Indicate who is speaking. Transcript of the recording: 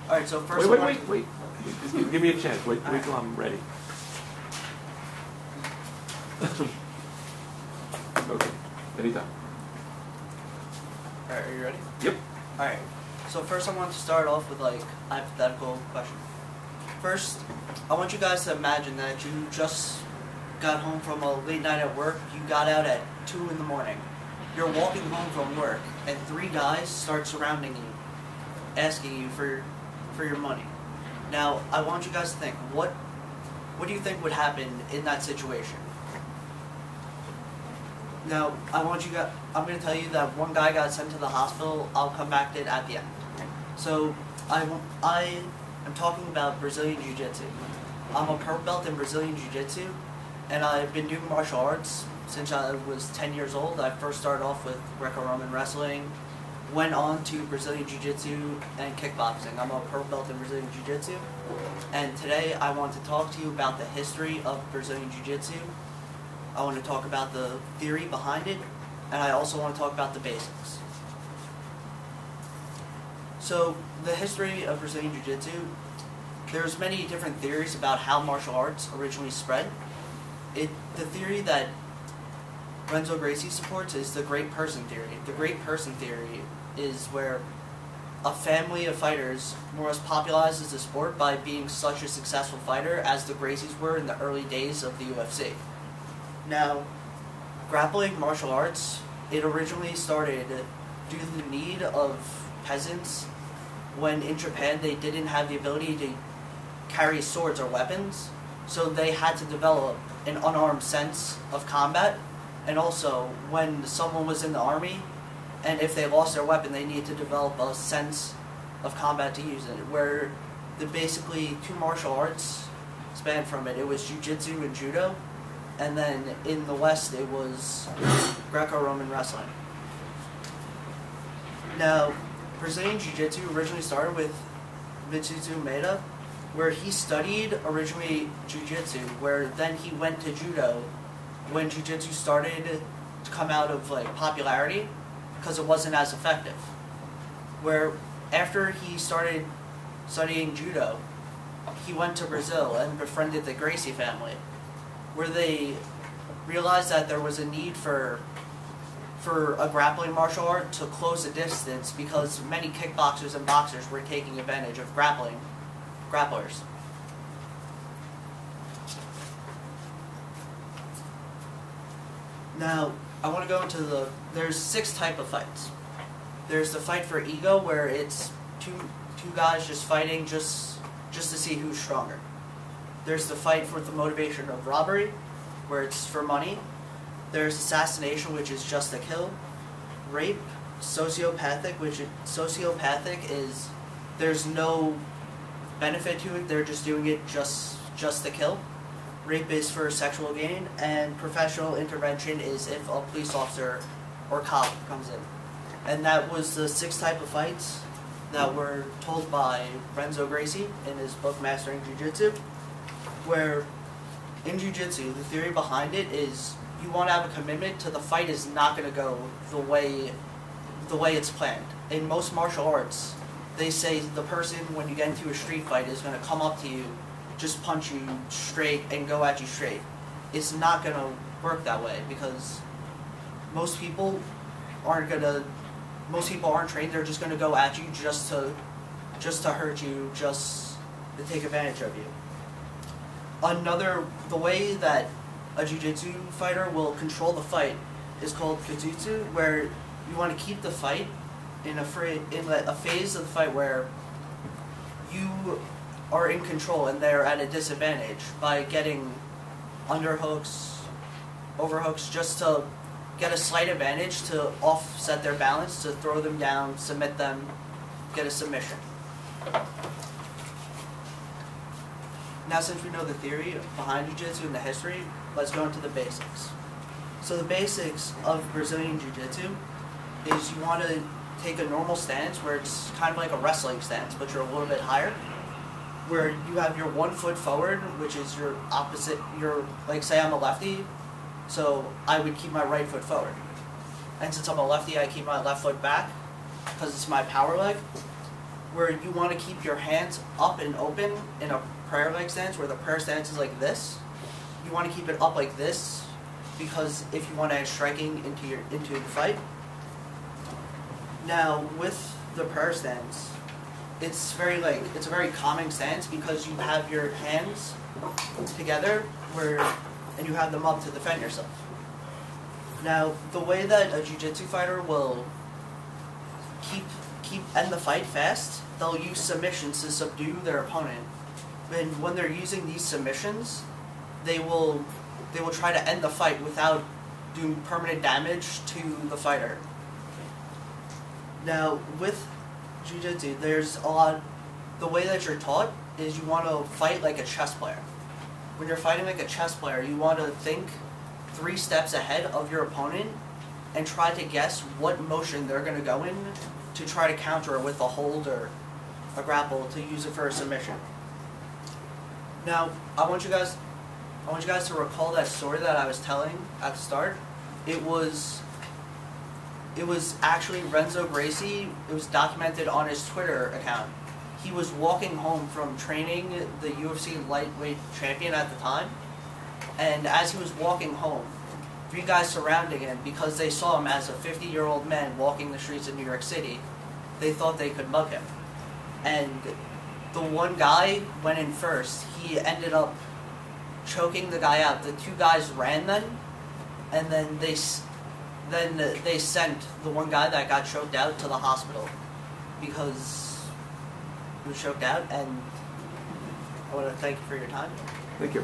Speaker 1: All right. So first.
Speaker 2: Wait. Give me a chance. Wait till I'm ready. Okay. Anytime.
Speaker 1: All right. Are you ready?
Speaker 2: Yep.
Speaker 1: All right. So first, I want to start off with like a hypothetical question. First, I want you guys to imagine that you just got home from a late night at work. You got out at 2 in the morning. You're walking home from work, and 3 guys start surrounding you, asking you for your money. Now, I want you guys to think, what do you think would happen in that situation? Now, I'm going to tell you that one guy got sent to the hospital. I'll come back to it at the end. So, I am talking about Brazilian Jiu-Jitsu. I'm a purple belt in Brazilian Jiu-Jitsu, and I've been doing martial arts since I was 10 years old. I first started off with Greco-Roman wrestling, went on to Brazilian Jiu-Jitsu and kickboxing. I'm a purple belt in Brazilian Jiu-Jitsu, and today I want to talk to you about the history of Brazilian Jiu-Jitsu. I want to talk about the theory behind it, and I also want to talk about the basics. So, the history of Brazilian Jiu-Jitsu, there's many different theories about how martial arts originally spread. The theory that Renzo Gracie supports is the great person theory. The great person theory is where a family of fighters more or less popularizes the sport by being such a successful fighter as the Gracies were in the early days of the UFC. Now, grappling martial arts, it originally started due to the need of peasants when in Japan they didn't have the ability to carry swords or weapons, so they had to develop an unarmed sense of combat. And also, when someone was in the army, and if they lost their weapon, they needed to develop a sense of combat to use it, where the basically 2 martial arts span from it. It was Jiu-Jitsu and Judo, and then in the West it was Greco-Roman wrestling. Now, Brazilian Jiu-Jitsu originally started with Mitsuzu Maeda, where he studied originally Jiu-Jitsu, where then he went to Judo when Jiu-Jitsu started to come out of like popularity because it wasn't as effective. Where after he started studying Judo, he went to Brazil and befriended the Gracie family, where they realized that there was a need for a grappling martial art to close the distance because many kickboxers and boxers were taking advantage of grapplers. Now, I want to go into there's 6 types of fights. There's the fight for ego, where it's two guys just fighting just to see who's stronger. There's the fight for the motivation of robbery, where it's for money. There's assassination, which is just a kill. Rape, sociopathic, sociopathic is there's no benefit to it. They're just doing it just to kill. Rape is for sexual gain, and professional intervention is if a police officer or cop comes in. And that was the 6 types of fights that were told by Renzo Gracie in his book Mastering Jiu-Jitsu, where in Jiu-Jitsu, the theory behind it is you want to have a commitment to the fight is not going to go the way it's planned. In most martial arts, they say the person, when you get into a street fight, is going to come up to you, just punch you straight and go at you straight. It's not going to work that way because most people aren't trained. They're just going to go at you just to hurt you, just to take advantage of you. The way that a jiu-jitsu fighter will control the fight is called kajutsu, where you want to keep the fight in a phase of the fight where you are in control and they're at a disadvantage by getting underhooks, overhooks, just to get a slight advantage to offset their balance, to throw them down, submit them, get a submission. Now, since we know the theory behind Jiu-Jitsu and the history, let's go into the basics. So the basics of Brazilian Jiu-Jitsu is you want to take a normal stance where it's kind of like a wrestling stance, but you're a little bit higher, where you have your 1 foot forward, which is your opposite, like say I'm a lefty, so I would keep my right foot forward. And since I'm a lefty, I keep my left foot back, because it's my power leg. where you want to keep your hands up and open in a prayer leg stance, where the prayer stance is like this. You want to keep it up like this, because if you want to add striking into the fight. Now with the prayer stance, it's a very calming stance because you have your hands together and you have them up to defend yourself. Now the way that a jiu-jitsu fighter will end the fight fast, they'll use submissions to subdue their opponent. And when they're using these submissions, they will try to end the fight without doing permanent damage to the fighter. Now with jiu-jitsu, the way that you're taught is you want to fight like a chess player. When you're fighting like a chess player, you want to think 3 steps ahead of your opponent and try to guess what motion they're going to go in to try to counter it with a hold or a grapple to use it for a submission. Now, I want you guys to recall that story that I was telling at the start. It was actually Renzo Gracie. It was documented on his Twitter account. He was walking home from training the UFC lightweight champion at the time, and as he was walking home, 3 guys surrounding him, because they saw him as a 50-year-old man walking the streets of New York City, they thought they could mug him. And the one guy went in first. He ended up choking the guy out. The 2 guys ran then, and then they sent the one guy that got choked out to the hospital because he was choked out. And I want to thank you for your time.
Speaker 2: Thank you.